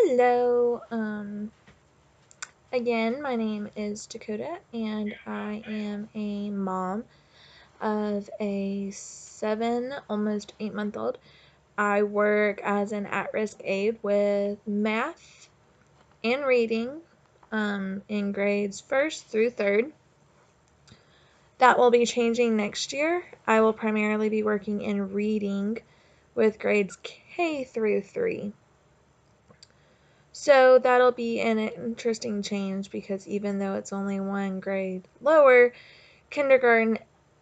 Hello. Again, my name is Dakota, and I am a mom of a 7, almost 8-month-old. I work as an at-risk aide with math and reading in grades 1st through 3rd. That will be changing next year. I will primarily be working in reading with grades K through 3. So that'll be an interesting change because even though it's only one grade lower, kindergarten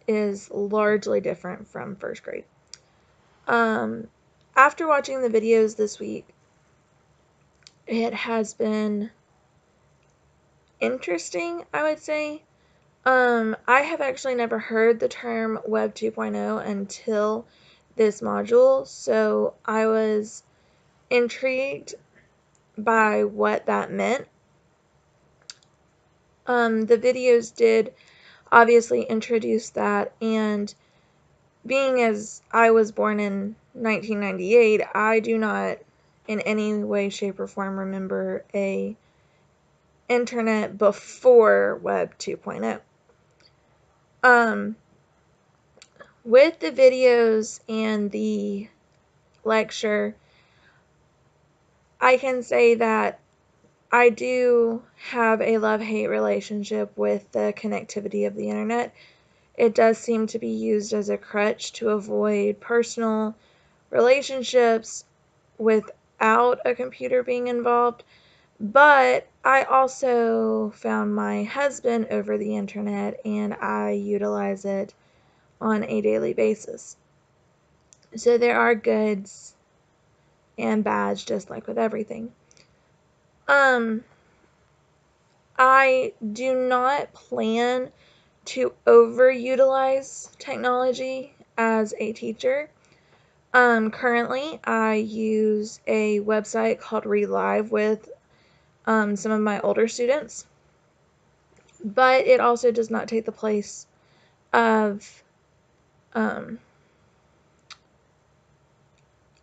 is largely different from first grade. After watching the videos this week, it has been interesting, I would say. I have actually never heard the term Web 2.0 until this module, so I was intrigued by what that meant. The videos did obviously introduce that, and being as I was born in 1998, I do not in any way, shape, or form remember a internet before Web 2.0. With the videos and the lecture, I can say that I do have a love-hate relationship with the connectivity of the internet. It does seem to be used as a crutch to avoid personal relationships without a computer being involved. But I also found my husband over the internet, and I utilize it on a daily basis. So there are goods and bads, just like with everything. I do not plan to overutilize technology as a teacher. Currently, I use a website called ReLive with some of my older students, but it also does not take the place of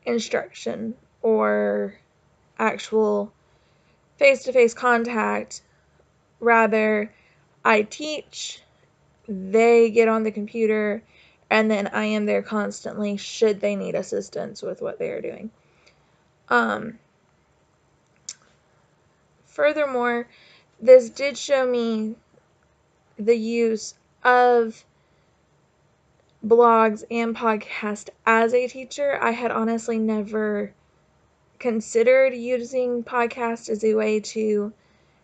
instruction or actual face-to-face contact. Rather, I teach, they get on the computer, and then I am there constantly should they need assistance with what they are doing. Furthermore, this did show me the use of blogs and podcasts as a teacher. I had honestly never considered using podcasts as a way to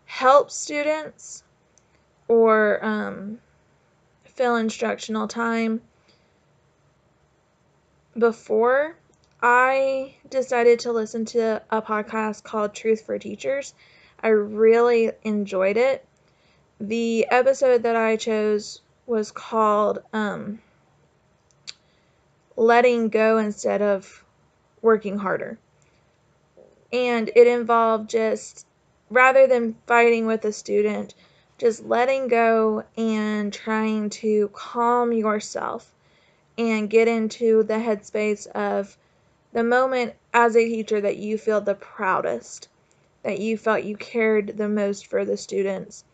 help students or fill instructional time. Before, I decided to listen to a podcast called Truth for Teachers. I really enjoyed it. The episode that I chose was called Letting Go Instead of Working Harder. And it involved just, rather than fighting with a student, just letting go and trying to calm yourself and get into the headspace of the moment as a teacher that you feel the proudest, that you felt you cared the most for the students,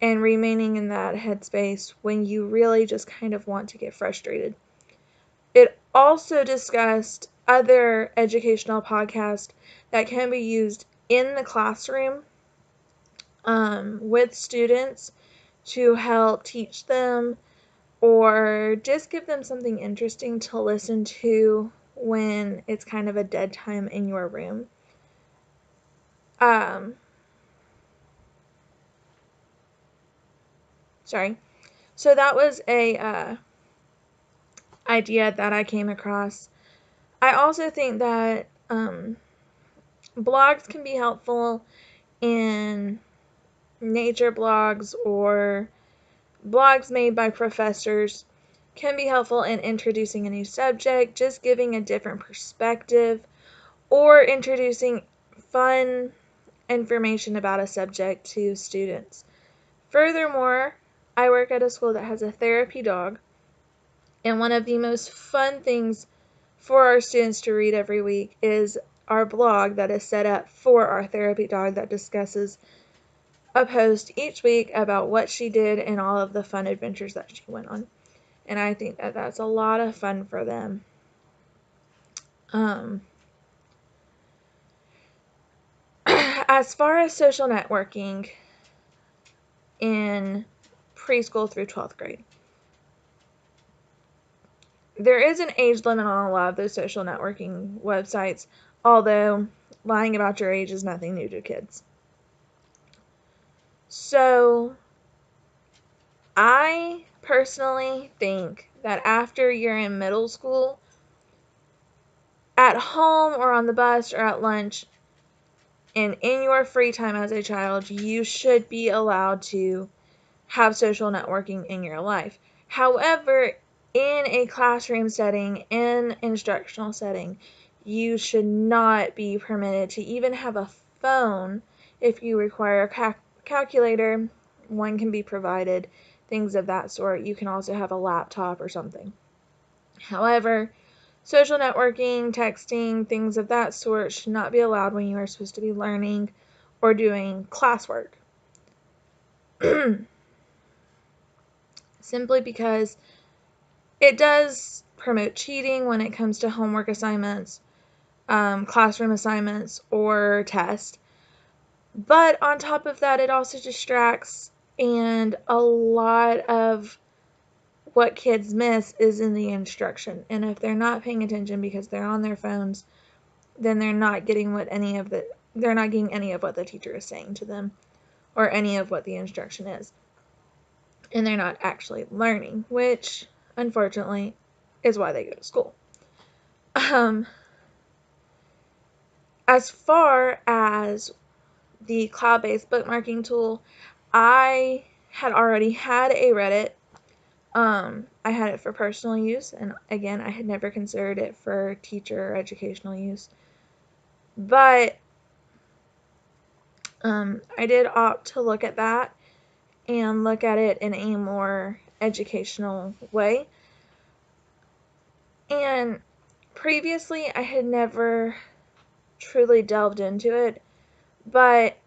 and remaining in that headspace when you really just kind of want to get frustrated. It also discussed other educational podcasts that can be used in the classroom with students to help teach them or just give them something interesting to listen to when it's kind of a dead time in your room. Sorry. So that was a idea that I came across. I also think that blogs can be helpful in nature blogs or blogs made by professors can be helpful in introducing a new subject, just giving a different perspective, or introducing fun information about a subject to students. Furthermore, I work at a school that has a therapy dog, and one of the most fun things for our students to read every week is our blog that is set up for our therapy dog that discusses a post each week about what she did and all of the fun adventures that she went on. And I think that that's a lot of fun for them. As far as social networking in preschool through 12th grade, there is an age limit on a lot of those social networking websites, although lying about your age is nothing new to kids. So I personally think that after you're in middle school, at home or on the bus or at lunch, and in your free time as a child, you should be allowed to have social networking in your life. However, in a classroom setting, in instructional setting, you should not be permitted to even have a phone. If you require a calculator, one can be provided, things of that sort. You can also have a laptop or something. However, social networking, texting, things of that sort should not be allowed when you are supposed to be learning or doing classwork. Simply because it does promote cheating when it comes to homework assignments, classroom assignments, or tests. But on top of that, it also distracts, and a lot of what kids miss is in the instruction. And if they're not paying attention because they're on their phones, then they're not getting any of what the teacher is saying to them, or any of what the instruction is. And they're not actually learning, which unfortunately is why they go to school. As far as the cloud-based bookmarking tool, I had already had a Reddit. I had it for personal use, and again, I had never considered it for teacher or educational use. But I did opt to look at that and look at it in a more educational way. And previously, I had never truly delved into it, but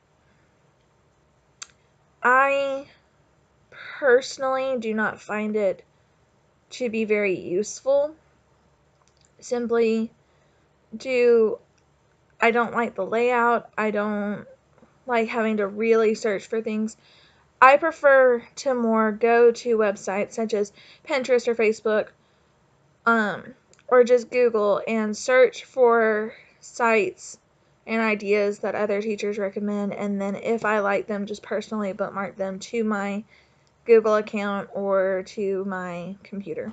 I personally do not find it to be very useful. Simply I don't like the layout. I don't like having to really search for things. I prefer to more go to websites such as Pinterest or Facebook, or just Google and search for sites and ideas that other teachers recommend, and then if I like them, just personally bookmark them to my Google account or to my computer.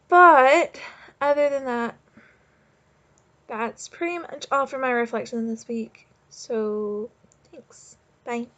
But other than that, that's pretty much all for my reflection this week. So, thanks. Bye.